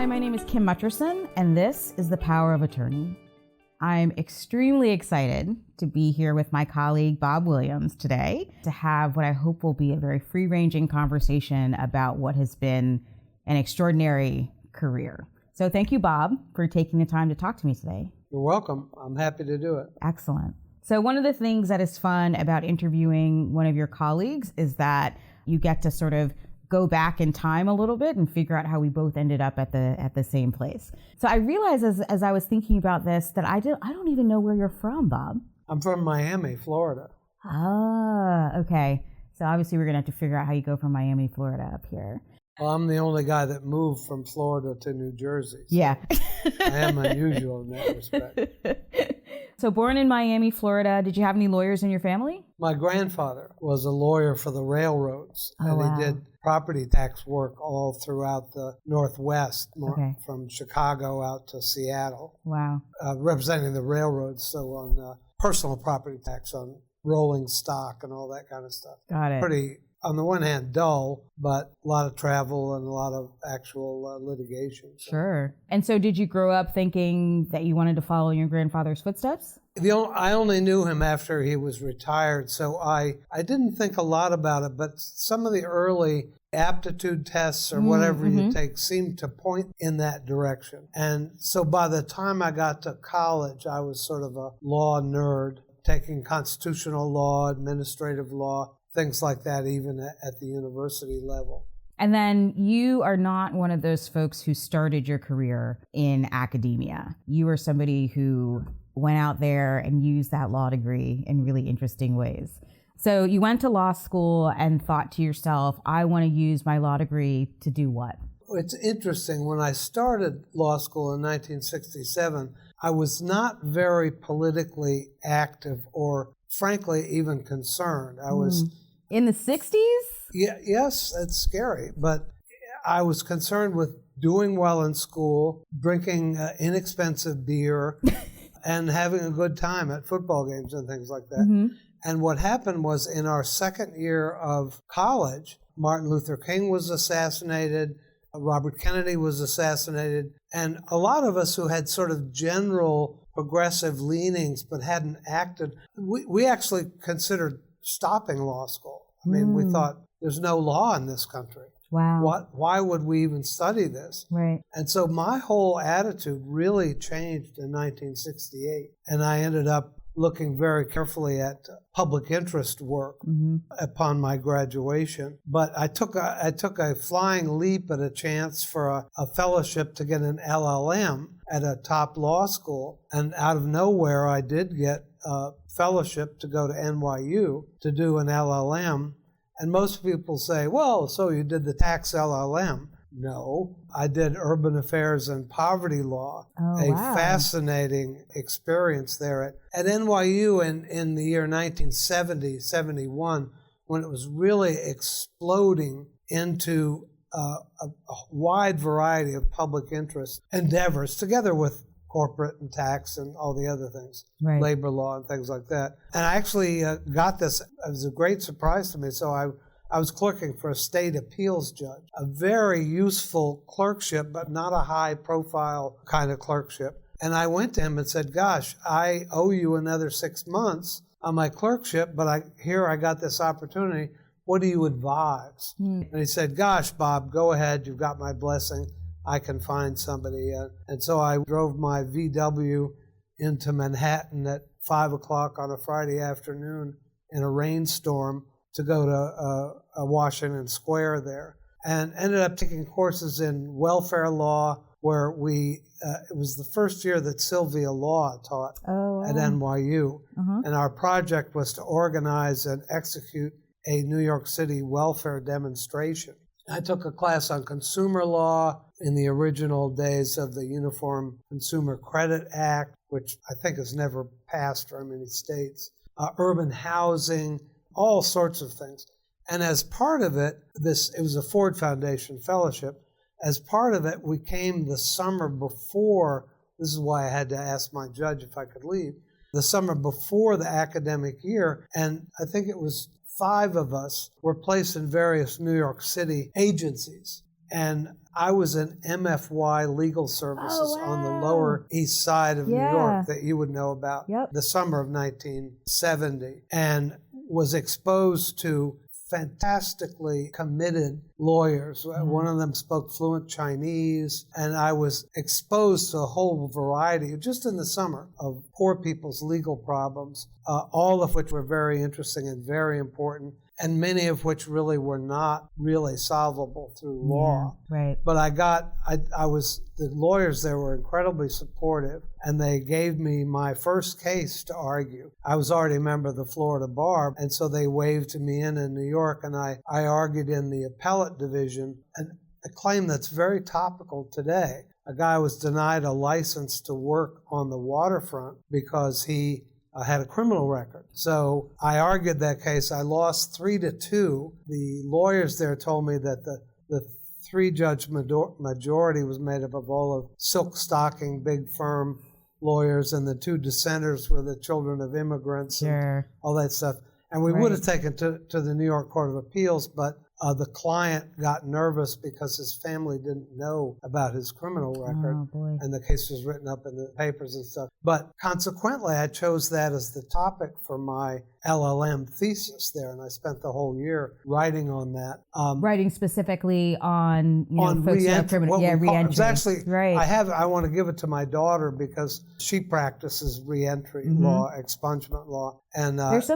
my name is Kim Mutcherson, and this is The Power of Attorney. I'm extremely excited to be here with my colleague, Bob Williams, today to have what I hope will be a very free-ranging conversation about what has been an extraordinary career. So thank you, Bob, for taking the time to talk to me today. You're welcome. I'm happy to do it. Excellent. So one of the things that is fun about interviewing one of your colleagues is that you get to sort of go back in time a little bit and figure out how we both ended up at the same place. So I realized as I was thinking about this that I don't even know where you're from, Bob. I'm from Miami, Florida. Ah, okay. So obviously we're going to have to figure out how you go from Miami, Florida up here. Well, I'm the only guy that moved from Florida to New Jersey. So yeah. I am unusual in that respect. So born in Miami, Florida, did you have any lawyers in your family? My grandfather was a lawyer for the railroads, Oh, and wow. he did property tax work all throughout the Northwest, Okay. from Chicago out to Seattle, Wow. representing the railroads, so on personal property tax, on rolling stock and all that kind of stuff. Got it. Pretty, on the one hand, dull, but a lot of travel and a lot of actual litigation. So. Sure. And so did you grow up thinking that you wanted to follow your grandfather's footsteps? I only knew him after he was retired, so I didn't think a lot about it, but some of the early aptitude tests or whatever you take seemed to point in that direction. And so by the time I got to college, I was sort of a law nerd, taking constitutional law, administrative law, things like that, even at the university level. And then you are not one of those folks who started your career in academia. You are somebody who went out there and used that law degree in really interesting ways. So you went to law school and thought to yourself, I want to use my law degree to do what? It's interesting. When I started law school in 1967, I was not very politically active or, frankly, even concerned. I was... In the 60s? Yeah, yes, it's scary, but I was concerned with doing well in school, drinking inexpensive beer, and having a good time at football games and things like that. And what happened was in our second year of college, Martin Luther King was assassinated, Robert Kennedy was assassinated, and a lot of us who had sort of general progressive leanings but hadn't acted, we actually considered stopping law school. I mean, we thought there's no law in this country. Wow. Why would we even study this? Right. And so my whole attitude really changed in 1968, and I ended up looking very carefully at public interest work upon my graduation. But I took a flying leap at a chance for a fellowship to get an LLM at a top law school, and out of nowhere I did get a fellowship to go to NYU to do an LLM. And most people say, well, so you did the tax LLM. No, I did urban affairs and poverty law, wow. Fascinating experience there at NYU in the year 1970, 71, when it was really exploding into a wide variety of public interest endeavors, together with corporate and tax and all the other things, right. Labor law and things like that. And I actually got this. It was a great surprise to me. So I was clerking for a state appeals judge, a very useful clerkship, but not a high-profile kind of clerkship. And I went to him and said, gosh, I owe you another 6 months on my clerkship, but I got this opportunity. What do you advise? And he said, gosh, Bob, go ahead. You've got my blessing. I can find somebody. And so I drove my VW into Manhattan at 5 o'clock on a Friday afternoon in a rainstorm to go to Washington Square there, and ended up taking courses in welfare law, where it was the first year that Sylvia Law taught at NYU. And our project was to organize and execute a New York City welfare demonstration. I took a class on consumer law in the original days of the Uniform Consumer Credit Act, which I think has never passed very many states, urban housing, all sorts of things. And as part of it, it was a Ford Foundation fellowship. As part of it, we came the summer before, this is why I had to ask my judge if I could leave, the summer before the academic year, and I think it was 5 of us were placed in various New York City agencies. And I was in MFY Legal Services on the Lower East Side of New York that you would know about, the summer of 1970, and was exposed to fantastically committed lawyers. One of them spoke fluent Chinese, and I was exposed to a whole variety, just in the summer, of poor people's legal problems, all of which were very interesting and very important, and many of which really were not really solvable through law. Right. But the lawyers there were incredibly supportive, and they gave me my first case to argue. I was already a member of the Florida Bar, and so they waived me in New York, and I argued in the appellate division a claim that's very topical today. A guy was denied a license to work on the waterfront because he had a criminal record. So I argued that case. I lost 3-2. The lawyers there told me that the three-judge majority was made up of all of silk-stocking, big firm lawyers, and the two dissenters were the children of immigrants and all that stuff. And we would have taken to the New York Court of Appeals, but the client got nervous because his family didn't know about his criminal record, and the case was written up in the papers and stuff. But consequently, I chose that as the topic for my LLM thesis there, and I spent the whole year writing on that. Writing specifically on folks who have criminal re-entry. Actually, I want to give it to my daughter because she practices re-entry law, expungement law, and there's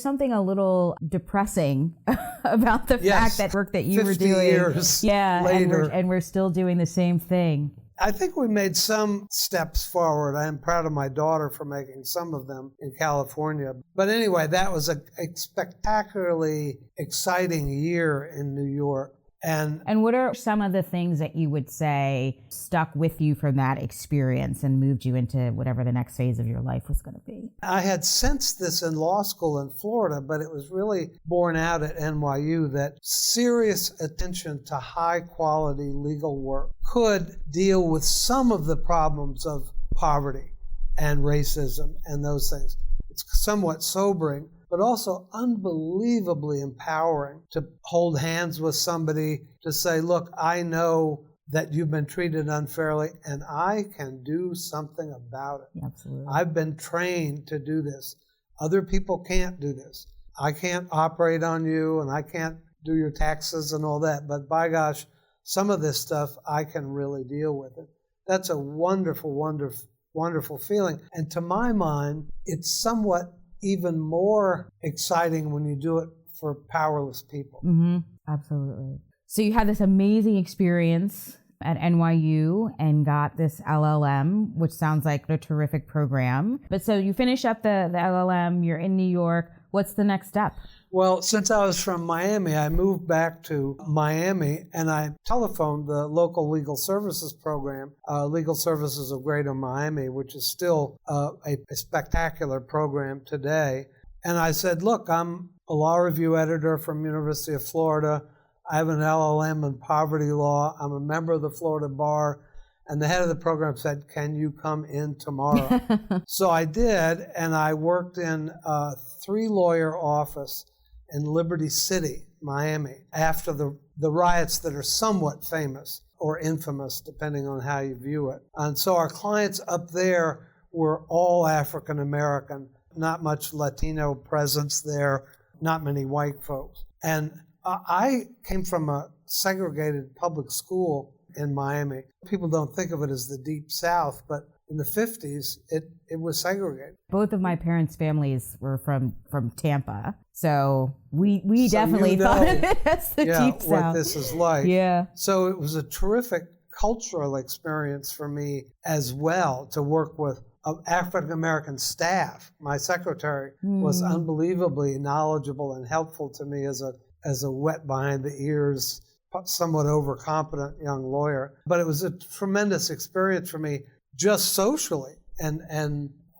something a little depressing about the fact that work that you were doing, years later, and we're still doing the same thing. I think we made some steps forward. I am proud of my daughter for making some of them in California. But anyway, that was a spectacularly exciting year in New York. And what are some of the things that you would say stuck with you from that experience and moved you into whatever the next phase of your life was going to be? I had sensed this in law school in Florida, but it was really borne out at NYU that serious attention to high-quality legal work could deal with some of the problems of poverty and racism and those things. It's somewhat sobering, but also unbelievably empowering to hold hands with somebody, to say, look, I know that you've been treated unfairly, and I can do something about it. Absolutely. I've been trained to do this. Other people can't do this. I can't operate on you, and I can't do your taxes and all that, but by gosh, some of this stuff, I can really deal with it. That's a wonderful, wonderful, wonderful feeling. And to my mind, it's somewhat even more exciting when you do it for powerless people. Absolutely. So you had this amazing experience at NYU and got this LLM, which sounds like a terrific program. But so you finish up the LLM, you're in New York. What's the next step? Well, since I was from Miami, I moved back to Miami, and I telephoned the local legal services program, Legal Services of Greater Miami, which is still a spectacular program today. And I said, look, I'm a law review editor from University of Florida. I have an LLM in poverty law. I'm a member of the Florida Bar. And the head of the program said, can you come in tomorrow? So I did, and I worked in a 3-lawyer office in Liberty City, Miami, after the riots that are somewhat famous or infamous, depending on how you view it. And so our clients up there were all African American, not much Latino presence there, not many white folks. And I came from a segregated public school in Miami. People don't think of it as the Deep South, but in the 50s, it was segregated. Both of my parents' families were from Tampa, so we definitely thought of it as the Deep South. What this is like. Yeah. So it was a terrific cultural experience for me as well to work with African-American staff. My secretary was unbelievably knowledgeable and helpful to me as a wet behind the ears, somewhat overcompetent young lawyer. But it was a tremendous experience for me just socially and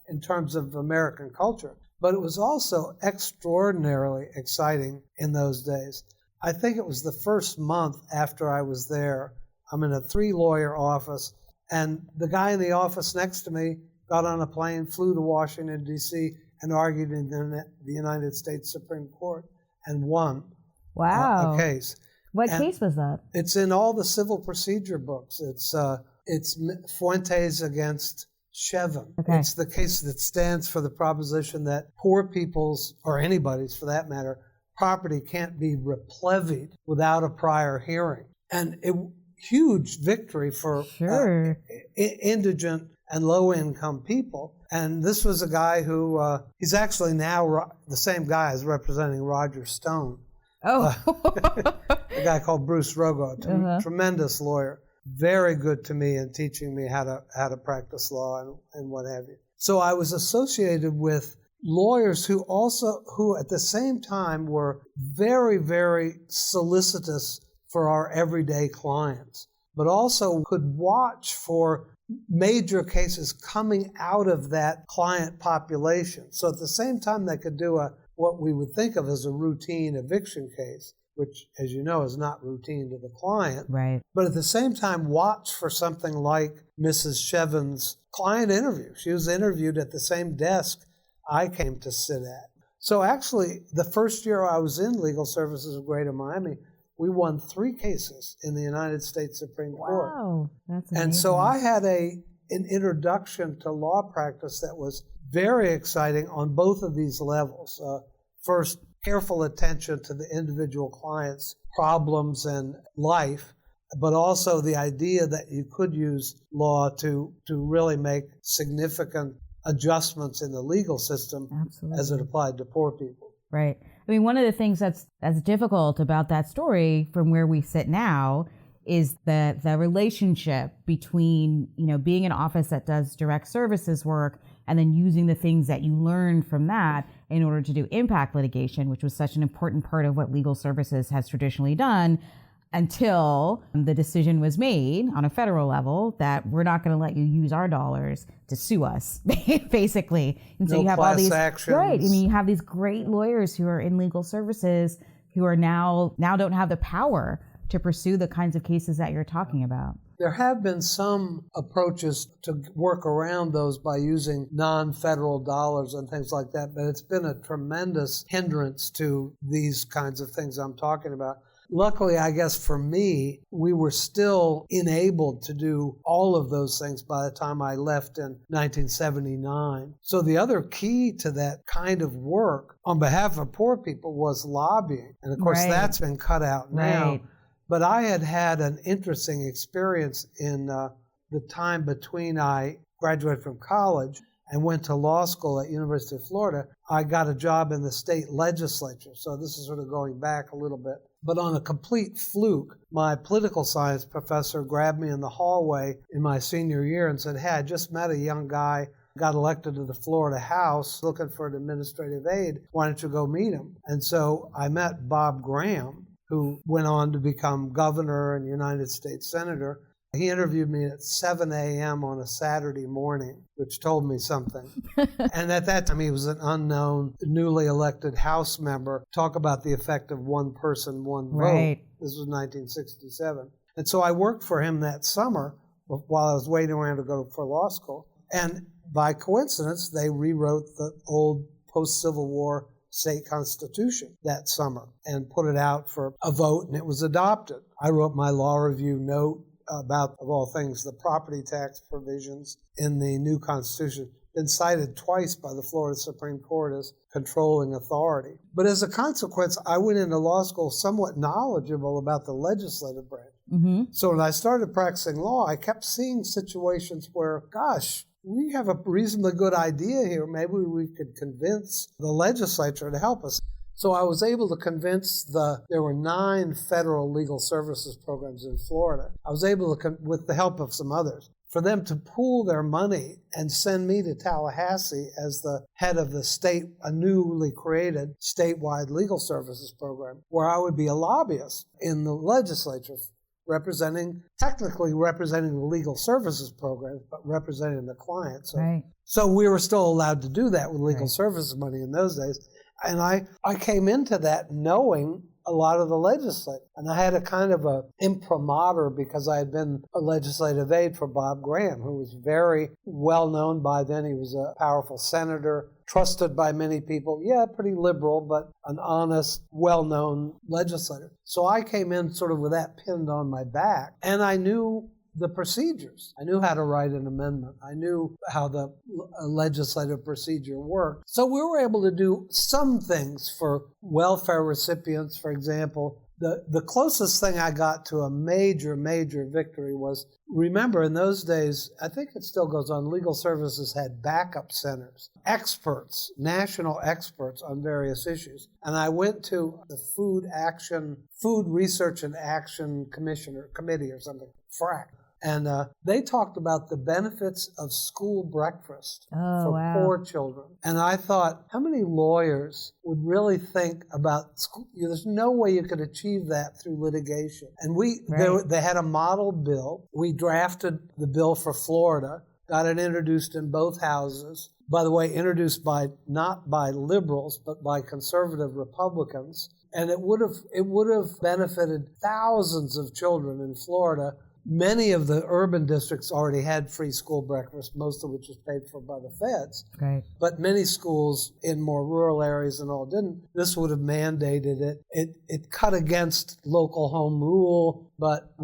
in terms of American culture. But it was also extraordinarily exciting in those days. I think it was the first month after I was there. I'm in a 3-lawyer office, and the guy in the office next to me got on a plane, flew to Washington, D.C., and argued in the United States Supreme Court and won a case. What case was that? It's in all the civil procedure books. It's Fuentes against Chevin. Okay. It's the case that stands for the proposition that poor people's, or anybody's for that matter, property can't be replevied without a prior hearing. And huge victory for indigent and low-income people. And this was a guy who, he's actually now the same guy as representing Roger Stone. Oh. A guy called Bruce Rogo, tremendous lawyer. Very good to me in teaching me how to practice law and what have you. So I was associated with lawyers who at the same time were very, very solicitous for our everyday clients, but also could watch for major cases coming out of that client population. So at the same time they could do what we would think of as a routine eviction case, which, as you know, is not routine to the client. Right. But at the same time, watch for something like Mrs. Chevin's client interview. She was interviewed at the same desk I came to sit at. So actually, the first year I was in legal services of Greater Miami, we won 3 cases in the United States Supreme Court. Wow, that's amazing. And so I had an introduction to law practice that was very exciting on both of these levels. First, careful attention to the individual client's problems and life, but also the idea that you could use law to really make significant adjustments in the legal system as it applied to poor people. Right. I mean, one of the things that's difficult about that story from where we sit now is the relationship between, being an office that does direct services work and then using the things that you learned from that in order to do impact litigation, which was such an important part of what legal services has traditionally done, until the decision was made on a federal level that we're not going to let you use our dollars to sue us, basically. And so no you have class all these actions. Right. I mean, you have these great lawyers who are in legal services who are now don't have the power to pursue the kinds of cases that you're talking about. There have been some approaches to work around those by using non-federal dollars and things like that, but it's been a tremendous hindrance to these kinds of things I'm talking about. Luckily, I guess for me, we were still enabled to do all of those things by the time I left in 1979. So the other key to that kind of work on behalf of poor people was lobbying. And of course, that's been cut out now. Right. But I had an interesting experience in the time between I graduated from college and went to law school at University of Florida. I got a job in the state legislature. So this is sort of going back a little bit. But on a complete fluke, my political science professor grabbed me in the hallway in my senior year and said, "Hey, I just met a young guy, got elected to the Florida House, looking for an administrative aide. Why don't you go meet him?" And so I met Bob Graham, who went on to become governor and United States senator. He interviewed me at 7 a.m. on a Saturday morning, which told me something. And at that time, he was an unknown, newly elected House member. Talk about the effect of one person, one vote. Right. This was 1967. And so I worked for him that summer while I was waiting around to go for law school. And by coincidence, they rewrote the old post-Civil War state constitution that summer and put it out for a vote, and it was adopted. I wrote my law review note about, of all things, the property tax provisions in the new Constitution, been cited twice by the Florida Supreme Court as controlling authority. But as a consequence, I went into law school somewhat knowledgeable about the legislative branch. Mm-hmm. So when I started practicing law, I kept seeing situations where, gosh, we have a reasonably good idea here. Maybe we could convince the legislature to help us. So I was able to convince there were 9 federal legal services programs in Florida. I was able to, with the help of some others, for them to pool their money and send me to Tallahassee as the head of the state, a newly created statewide legal services program, where I would be a lobbyist in the legislature, technically representing the legal services programs, but representing the clients. So we were still allowed to do that with legal services money in those days. And I came into that knowing a lot of the legislators. And I had a kind of a imprimatur because I had been a legislative aide for Bob Graham, who was very well known by then. He was a powerful senator trusted by many people. Yeah, pretty liberal, but an honest, well-known legislator. So I came in sort of with that pinned on my back, and I knew the procedures. I knew how to write an amendment. I knew how the legislative procedure worked. So we were able to do some things for welfare recipients, for example. The closest thing I got to a major victory was, remember in those days, I think it still goes on, legal services had backup centers, experts, national experts on various issues. And I went to the Food Research and Action Committee or something, FRAC. And they talked about the benefits of school breakfast for poor children. And I thought, how many lawyers would really think about school? There's no way you could achieve that through litigation. And they had a model bill. We drafted the bill for Florida, got it introduced in both houses. By the way, introduced not by liberals, but by conservative Republicans. And it would have benefited thousands of children in Florida. Many of the urban districts already had free school breakfast, most of which was paid for by the feds. Right. But many schools in more rural areas and all didn't. This would have mandated it. It cut against local home rule, but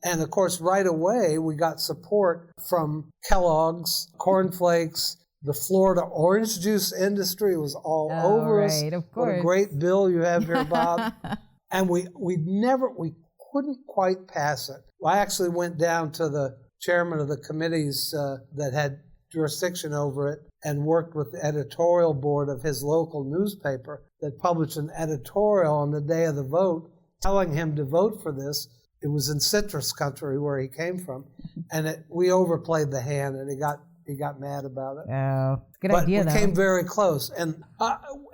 and of course right away we got support from Kellogg's, Cornflakes. The Florida orange juice industry was all over us. Of course. What a great bill you have here, Bob. And we couldn't quite pass it. I actually went down to the chairman of the committees that had jurisdiction over it and worked with the editorial board of his local newspaper that published an editorial on the day of the vote telling him to vote for this. It was in citrus country where he came from, and we overplayed the hand, and he got mad about it. Oh, good idea, though. But we came very close, and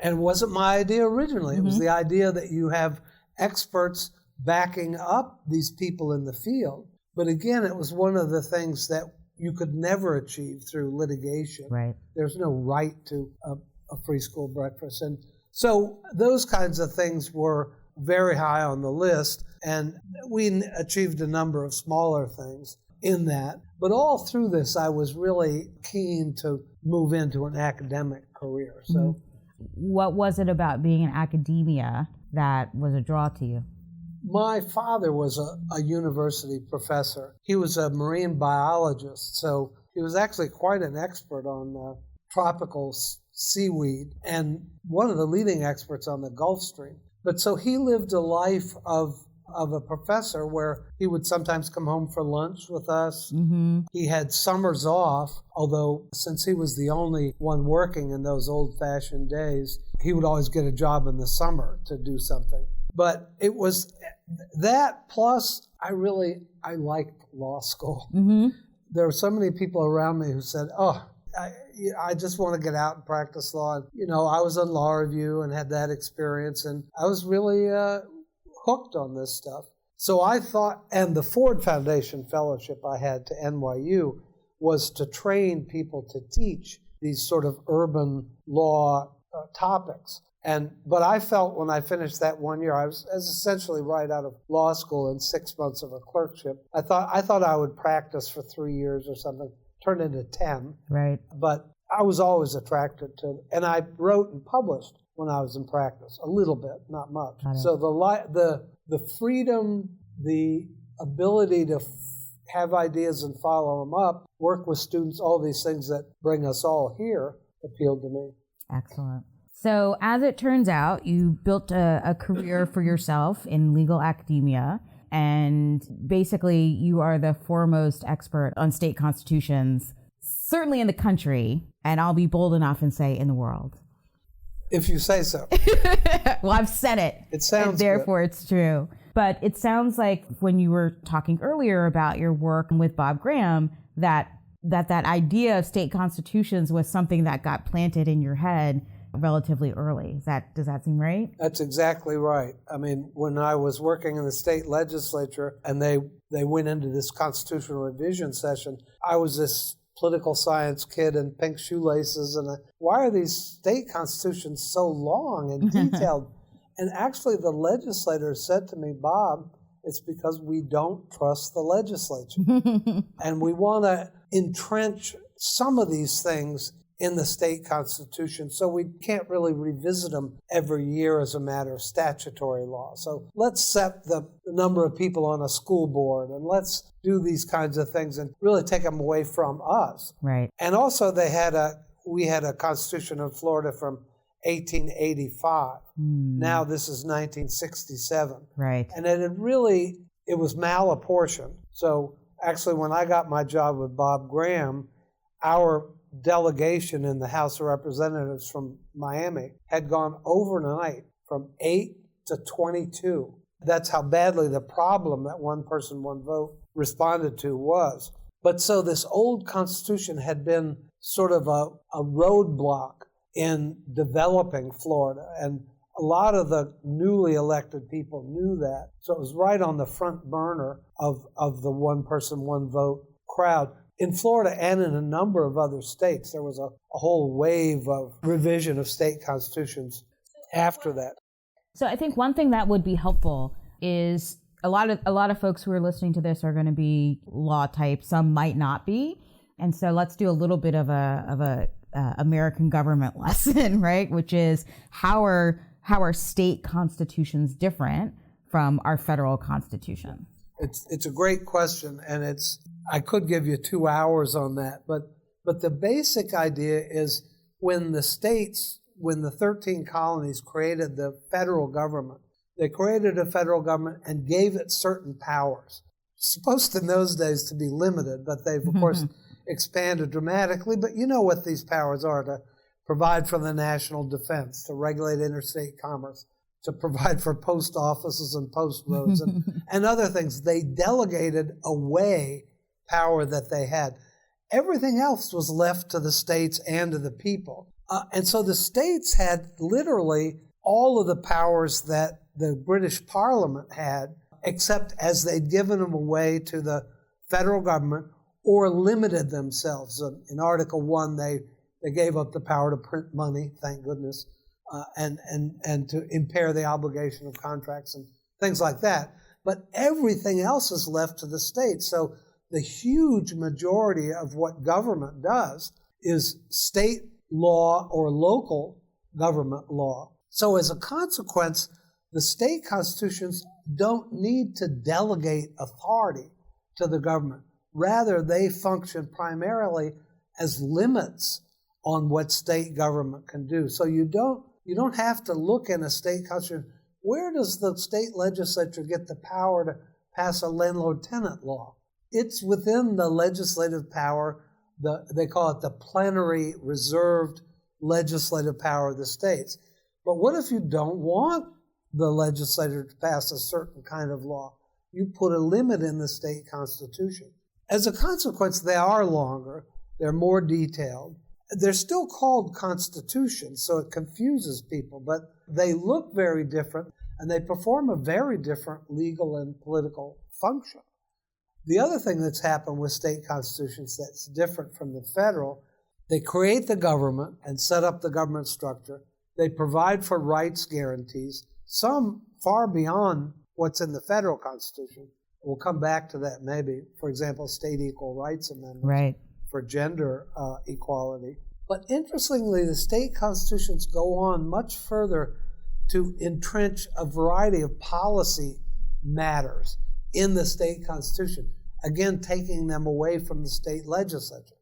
it wasn't my idea originally. It was the idea that you have experts backing up these people in the field. But again, it was one of the things that you could never achieve through litigation. Right. There's no right to a free school breakfast. And so those kinds of things were very high on the list, and we achieved a number of smaller things in that. But all through this, I was really keen to move into an academic career. So, what was it about being in academia that was a draw to you? My father was a university professor. He was a marine biologist, so he was actually quite an expert on tropical seaweed and one of the leading experts on the Gulf Stream. But so he lived a life of a professor where he would sometimes come home for lunch with us. Mm-hmm. He had summers off, although since he was the only one working in those old-fashioned days, he would always get a job in the summer to do something. But it was that plus I liked law school. Mm-hmm. There were so many people around me who said, I just want to get out and practice law. And, I was on law review and had that experience, and I was really hooked on this stuff. So I thought, and the Ford Foundation fellowship I had to NYU was to train people to teach these sort of urban law topics. But I felt when I finished that 1 year, I was essentially right out of law school in 6 months of a clerkship. I thought I would practice for 3 years or something, turned into 10. Right. But I was always attracted to it. And I wrote and published when I was in practice, a little bit, not much. So the freedom, the ability to have ideas and follow them up, work with students, all these things that bring us all here appealed to me. Excellent. So as it turns out, you built a career for yourself in legal academia, and basically you are the foremost expert on state constitutions, certainly in the country, and I'll be bold enough and say in the world. If you say so. Well, I've said it. It sounds and therefore good. It's true. But it sounds like when you were talking earlier about your work with Bob Graham, that idea of state constitutions was something that got planted in your head relatively early. Does that seem right? That's exactly right. I mean, when I was working in the state legislature and they went into this constitutional revision session, I was this political science kid in pink shoelaces, and why are these state constitutions so long and detailed? And actually the legislators said to me, Bob, it's because we don't trust the legislature. And we want to entrench some of these things in the state constitution, so we can't really revisit them every year as a matter of statutory law. So let's set the number of people on a school board, and let's do these kinds of things and really take them away from us. Right. And also we had a constitution in Florida from 1885. Now this is 1967. Right. And it was malapportioned. So actually when I got my job with Bob Graham, our delegation in the House of Representatives from Miami had gone overnight from 8 to 22. That's how badly the problem that one person, one vote responded to was. But so this old Constitution had been sort of a roadblock in developing Florida, and a lot of the newly elected people knew that. So it was right on the front burner of the one person, one vote crowd. In Florida and in a number of other states, there was a whole wave of revision of state constitutions after that. So I think one thing that would be helpful is a lot of folks who are listening to this are going to be law types. Some might not be, and so let's do a little bit of a American government lesson, right? Which is how are state constitutions different from our federal constitution? It's a great question, and I could give you 2 hours on that, but the basic idea is when the 13 colonies created the federal government, they created a federal government and gave it certain powers. Supposed in those days to be limited, but they've, of course, expanded dramatically. But you know what these powers are: to provide for the national defense, to regulate interstate commerce, to provide for post offices and post roads, and other things. They delegated away power that they had. Everything else was left to the states and to the people. And so the states had literally all of the powers that the British Parliament had, except as they'd given them away to the federal government or limited themselves. In Article 1, they gave up the power to print money, thank goodness, and to impair the obligation of contracts and things like that. But everything else is left to the states. So the huge majority of what government does is state law or local government law. So as a consequence, the state constitutions don't need to delegate authority to the government. Rather, they function primarily as limits on what state government can do. So you don't have to look in a state constitution, where does the state legislature get the power to pass a landlord-tenant law? It's within the legislative power. They call it the plenary reserved legislative power of the states. But what if you don't want the legislature to pass a certain kind of law? You put a limit in the state constitution. As a consequence, they are longer, they're more detailed. They're still called constitutions, so it confuses people, but they look very different, and they perform a very different legal and political function. The other thing that's happened with state constitutions that's different from the federal, they create the government and set up the government structure. They provide for rights guarantees, some far beyond what's in the federal constitution. We'll come back to that maybe. For example, state equal rights amendments, right, for gender equality. But interestingly, the state constitutions go on much further to entrench a variety of policy matters in the state constitution, again, taking them away from the state legislature.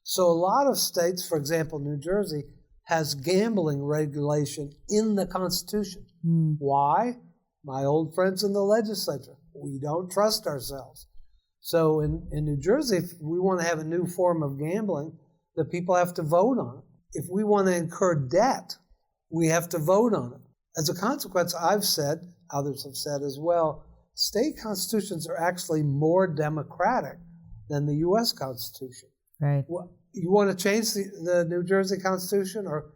So a lot of states, for example, New Jersey, has gambling regulation in the Constitution. Why? My old friends in the legislature, we don't trust ourselves. So in New Jersey, if we want to have a new form of gambling, the people have to vote on it. If we want to incur debt, we have to vote on it. As a consequence, I've said, others have said as well, state constitutions are actually more democratic than the U.S. Constitution. Right. Well, you want to change the New Jersey Constitution, or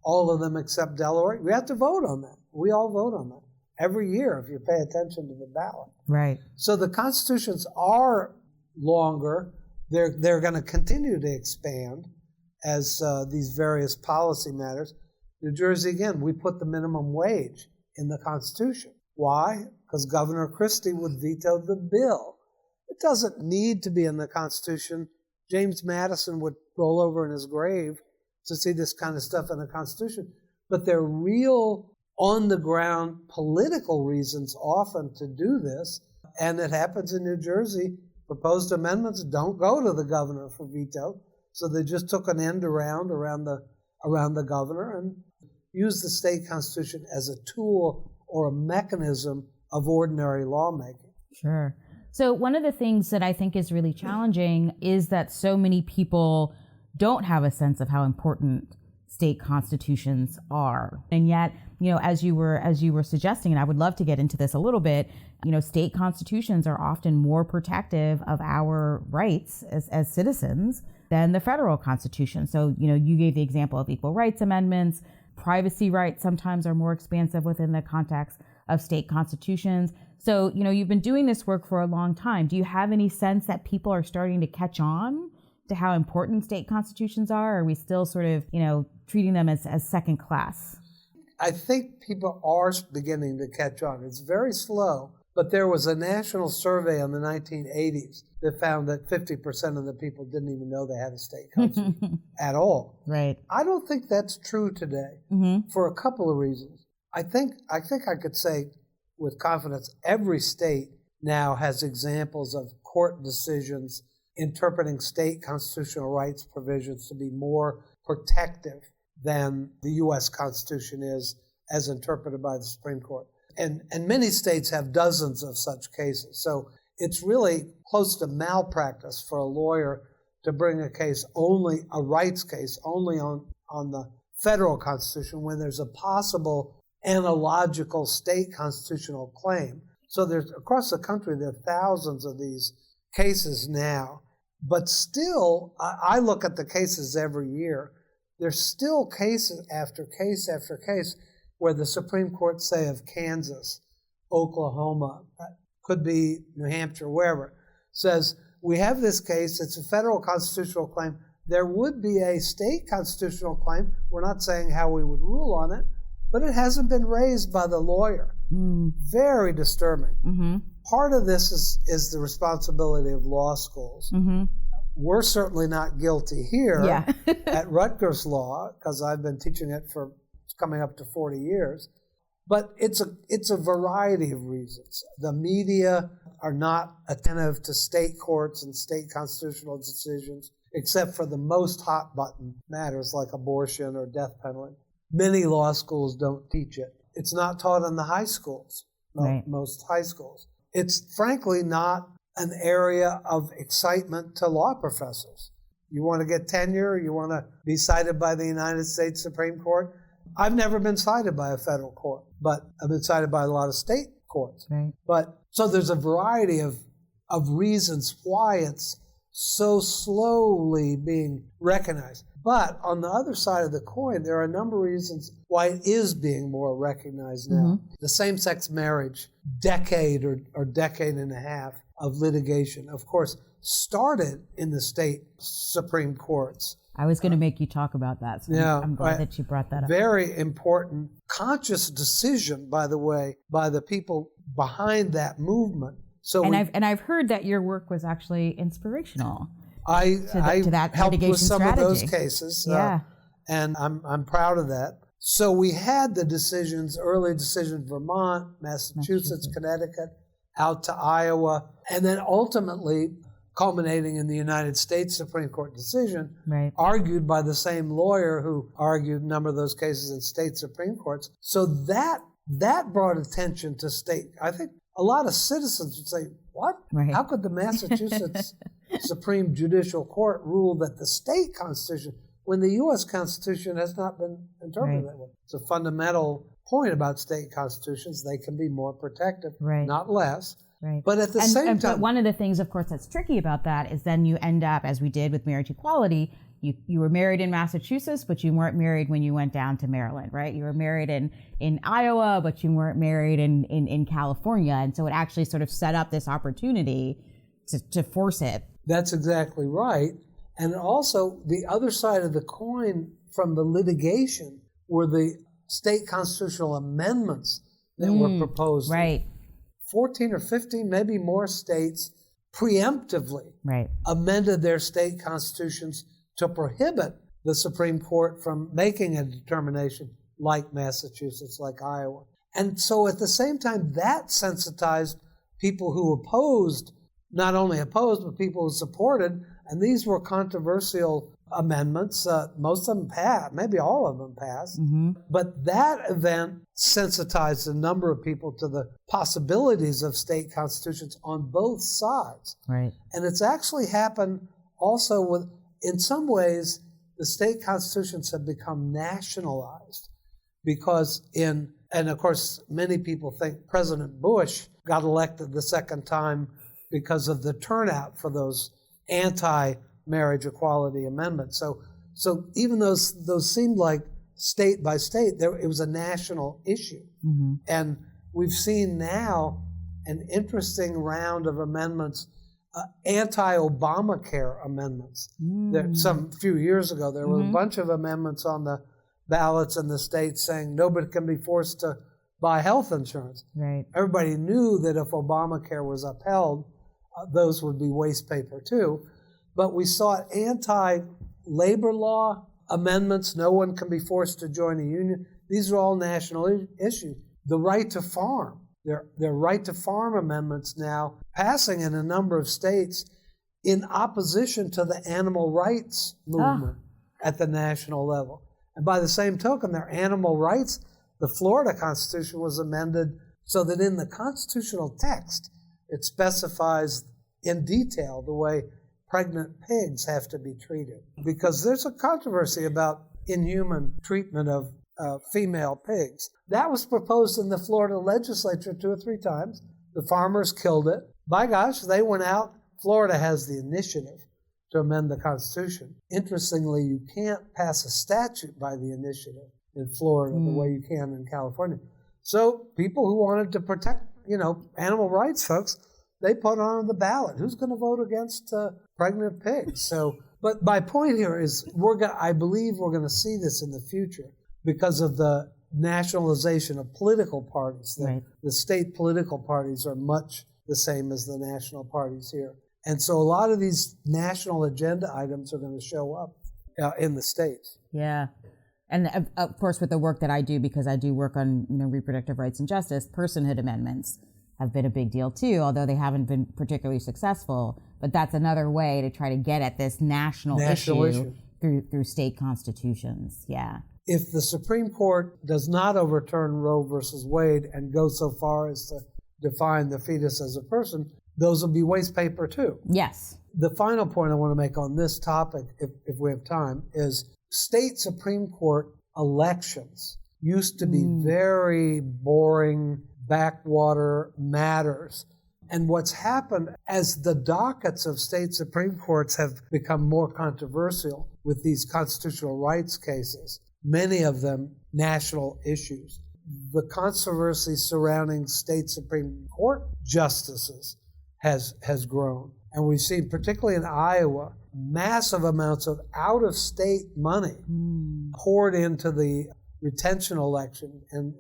all of them except Delaware? We have to vote on that. We all vote on that every year if you pay attention to the ballot. Right. So the constitutions are longer. They're going to continue to expand as these various policy matters. New Jersey, again, we put the minimum wage in the Constitution. Why? Because Governor Christie would veto the bill. It doesn't need to be in the Constitution. James Madison would roll over in his grave to see this kind of stuff in the Constitution. But there are real on-the-ground political reasons often to do this, and it happens in New Jersey. Proposed amendments don't go to the governor for veto, so they just took an end around the governor and used the state constitution as a tool or a mechanism of ordinary lawmaking. Sure. So one of the things that I think is really challenging is that so many people don't have a sense of how important state constitutions are. And yet, as you were suggesting, and I would love to get into this a little bit, state constitutions are often more protective of our rights as citizens than the federal constitution. So, you gave the example of equal rights amendments. Privacy rights sometimes are more expansive within the context of state constitutions. So, you've been doing this work for a long time. Do you have any sense that people are starting to catch on to how important state constitutions are? Or are we still sort of, treating them as second class? I think people are beginning to catch on. It's very slow, but there was a national survey in the 1980s that found that 50% of the people didn't even know they had a state constitution at all. Right. I don't think that's true today for a couple of reasons. I think I could say with confidence every state now has examples of court decisions interpreting state constitutional rights provisions to be more protective than the U.S. Constitution is as interpreted by the Supreme Court. And many states have dozens of such cases. So it's really close to malpractice for a lawyer to bring a rights case only on the federal Constitution when there's a possible analogical state constitutional claim. So there's across the country, there are thousands of these cases now. But still, I look at the cases every year. There's still cases after case after case where the Supreme Court, say, of Kansas, Oklahoma, could be New Hampshire, wherever, says, we have this case, it's a federal constitutional claim. There would be a state constitutional claim. We're not saying how we would rule on it, but it hasn't been raised by the lawyer. Very disturbing. Part of this is the responsibility of law schools. We're certainly not guilty here at Rutgers Law, because I've been teaching it for coming up to 40 years. But it's a variety of reasons. The media are not attentive to state courts and state constitutional decisions, except for the most hot button matters like abortion or death penalty. Many law schools don't teach it. It's not taught in the high schools, most high schools. It's frankly not an area of excitement to law professors. You want to get tenure, you want to be cited by the United States Supreme Court. I've never been cited by a federal court, but I've been cited by a lot of state courts. But so there's a variety of reasons why it's so slowly being recognized. But on the other side of the coin, there are a number of reasons why it is being more recognized now. The same-sex marriage, decade or decade and a half of litigation, of course, started in the state Supreme Courts. I was going to make you talk about that, so I'm glad that you brought that up. Very important, conscious decision, by the way, by the people behind that movement. So I've heard that your work was actually inspirational. I that helped with some strategy. of those cases, and I'm proud of that. So we had the decisions, early decisions, Vermont, Massachusetts, Connecticut, out to Iowa, and then ultimately culminating in the United States Supreme Court decision, argued by the same lawyer who argued a number of those cases in state Supreme Courts. So that brought attention to state. I think a lot of citizens would say, what? How could the Massachusetts Supreme Judicial Court rule that the state constitution, when the U.S. Constitution has not been interpreted that way? It's a fundamental point about state constitutions. They can be more protective, not less. But at the same time... But one of the things, of course, that's tricky about that is then you end up, as we did with marriage equality, you were married in Massachusetts, but you weren't married when you went down to Maryland, right? You were married in Iowa, but you weren't married in California. And so it actually sort of set up this opportunity to force it. That's exactly right. And also, the other side of the coin from the litigation were the state constitutional amendments that were proposed. 14 or 15, maybe more states preemptively amended their state constitutions to prohibit the Supreme Court from making a determination like Massachusetts, like Iowa. And so at the same time, that sensitized people who opposed, not only opposed, but people who supported, and these were controversial amendments. Most of them passed, maybe all of them passed. Mm-hmm. But that event sensitized a number of people to the possibilities of state constitutions on both sides. Right. And it's actually happened also with, in some ways, the state constitutions have become nationalized because and of course, many people think President Bush got elected the second time because of the turnout for those anti-marriage equality amendments. So even those seemed like state by state, it was a national issue. Mm-hmm. And we've seen now an interesting round of amendments, anti-Obamacare amendments. Some few years ago, there were a bunch of amendments on the ballots in the states saying nobody can be forced to buy health insurance. Right. Everybody knew that if Obamacare was upheld, those would be waste paper too. But we saw anti-labor law amendments. No one can be forced to join a union. These are all national issues. The right to farm. There are right to farm amendments now passing in a number of states in opposition to the animal rights movement at the national level. And by the same token, there are animal rights. The Florida Constitution was amended so that in the constitutional text, it specifies in detail the way pregnant pigs have to be treated. Because there's a controversy about inhuman treatment of female pigs. That was proposed in the Florida legislature 2 or 3 times. The farmers killed it. By gosh, they went out. Florida has the initiative to amend the Constitution. Interestingly, you can't pass a statute by the initiative in Florida the way you can in California. So people who wanted to protect, animal rights folks, they put on the ballot. Who's going to vote against pregnant pigs? So, but my point here is I believe we're going to see this in the future because of the nationalization of political parties. Right. The state political parties are much the same as the national parties here. And so a lot of these national agenda items are going to show up in the states. Yeah. And of course, with the work that I do, because I do work on reproductive rights and justice, personhood amendments have been a big deal too, although they haven't been particularly successful. But that's another way to try to get at this national issue through state constitutions. Yeah. If the Supreme Court does not overturn Roe versus Wade and go so far as to define the fetus as a person, those will be waste paper too. Yes. The final point I want to make on this topic, if we have time, is state Supreme Court elections used to be very boring, backwater matters. And what's happened as the dockets of state Supreme Courts have become more controversial with these constitutional rights cases, many of them national issues, the controversy surrounding state Supreme Court justices has grown. And we've seen, particularly in Iowa, massive amounts of out-of-state money poured into the retention election. And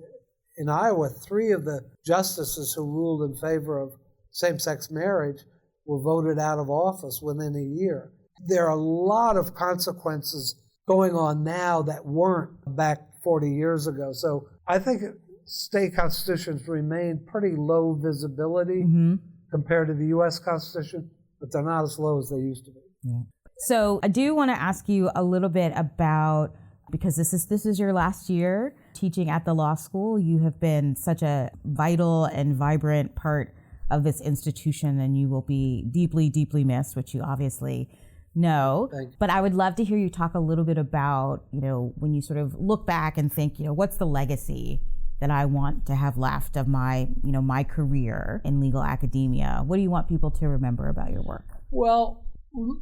in Iowa, 3 of the justices who ruled in favor of same-sex marriage were voted out of office within a year. There are a lot of consequences going on now that weren't back 40 years ago. So I think state constitutions remain pretty low visibility compared to the U.S. Constitution, but they're not as low as they used to be. Yeah. So I do want to ask you a little bit about, because this is your last year teaching at the law school. You have been such a vital and vibrant part of this institution, and you will be deeply, deeply missed, which you obviously know. Thank you. But I would love to hear you talk a little bit about, when you sort of look back and think, what's the legacy that I want to have left of my, my career in legal academia? What do you want people to remember about your work? Well,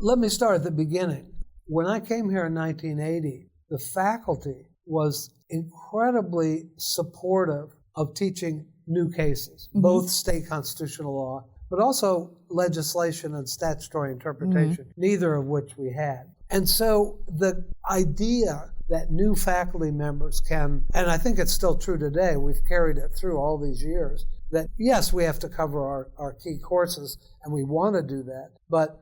let me start at the beginning. When I came here in 1980, the faculty was incredibly supportive of teaching new cases, both state constitutional law, but also legislation and statutory interpretation, neither of which we had. And so the idea that new faculty members can, and I think it's still true today, we've carried it through all these years, that, yes, we have to cover our key courses, and we want to do that, but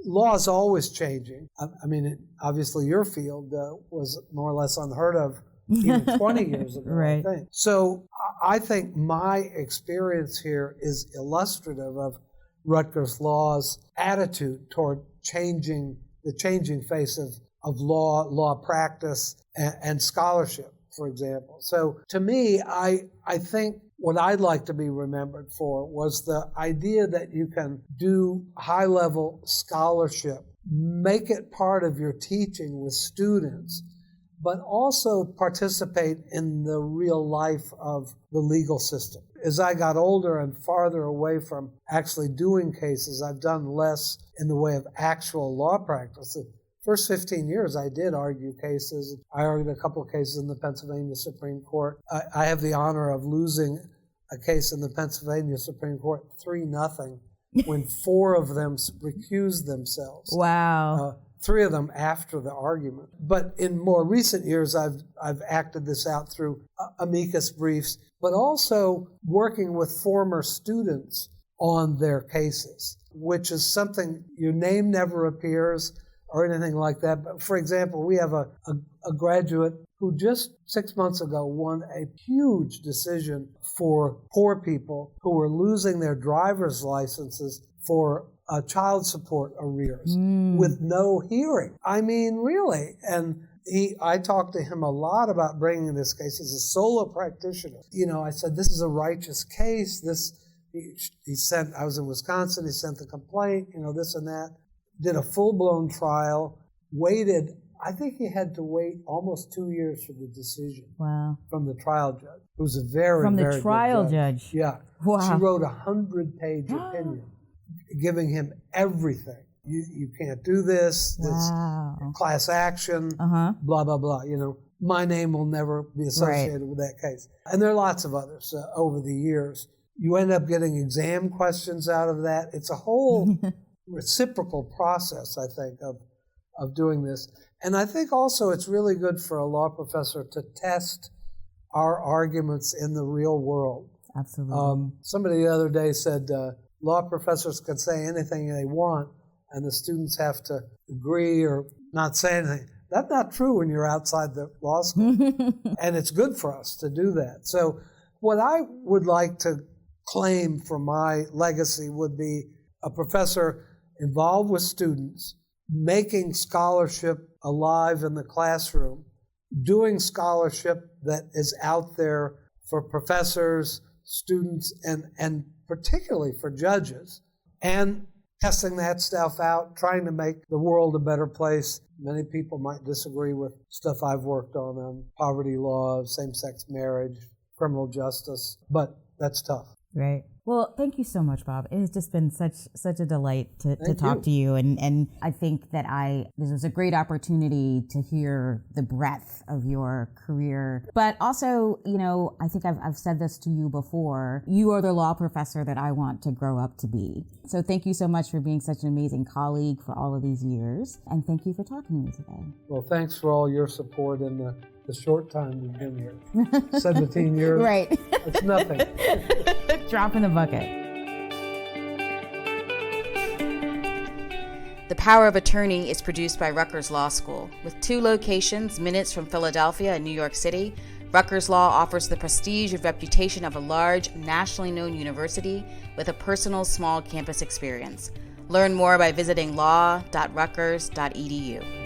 law is always changing. I mean, obviously your field was more or less unheard of even 20 years ago, right. I think. So I think my experience here is illustrative of Rutgers Law's attitude toward the changing face of law practice, and scholarship, for example. So to me, I think what I'd like to be remembered for was the idea that you can do high-level scholarship, make it part of your teaching with students, but also participate in the real life of the legal system. As I got older and farther away from actually doing cases, I've done less in the way of actual law practice. The first 15 years, I did argue cases. I argued a couple of cases in the Pennsylvania Supreme Court. I have the honor of losing a case in the Pennsylvania Supreme Court 3-0 when 4 of them recused themselves. Wow. 3 of them after the argument. But in more recent years, I've acted this out through amicus briefs, but also working with former students on their cases, which is something your name never appears or anything like that. But for example, we have a graduate who just 6 months ago won a huge decision for poor people who were losing their driver's licenses for child support arrears with no hearing. I mean, really. And I talked to him a lot about bringing this case as a solo practitioner. I said, this is a righteous case. I was in Wisconsin, he sent the complaint, this and that. Did a full-blown trial, waited. I think he had to wait almost 2 years for the decision. Wow. From the trial judge, who's a very, from the very trial good judge. Yeah. Wow. She wrote a 100-page opinion, giving him everything. You can't do this. Wow. It's class action. Blah blah blah. My name will never be associated with that case. And there are lots of others over the years. You end up getting exam questions out of that. It's a whole reciprocal process, I think, of doing this. And I think also it's really good for a law professor to test our arguments in the real world. Absolutely. Somebody the other day said law professors can say anything they want and the students have to agree or not say anything. That's not true when you're outside the law school. And it's good for us to do that. So what I would like to claim for my legacy would be a professor involved with students, making scholarship alive in the classroom, doing scholarship that is out there for professors, students, and particularly for judges, and testing that stuff out, trying to make the world a better place. Many people might disagree with stuff I've worked on poverty law, same-sex marriage, criminal justice, but that's tough. Right. Well, thank you so much, Bob. It has just been such a delight to talk to you. And I think that this was a great opportunity to hear the breadth of your career. But also, I think I've said this to you before, you are the law professor that I want to grow up to be. So thank you so much for being such an amazing colleague for all of these years. And thank you for talking to me today. Well, thanks for all your support in the short time you've been here. 17 years. Right. It's nothing. Drop in the bucket. The Power of Attorney is produced by Rutgers Law School. With 2 locations, minutes from Philadelphia and New York City, Rutgers Law offers the prestige and reputation of a large, nationally known university with a personal, small campus experience. Learn more by visiting law.rutgers.edu.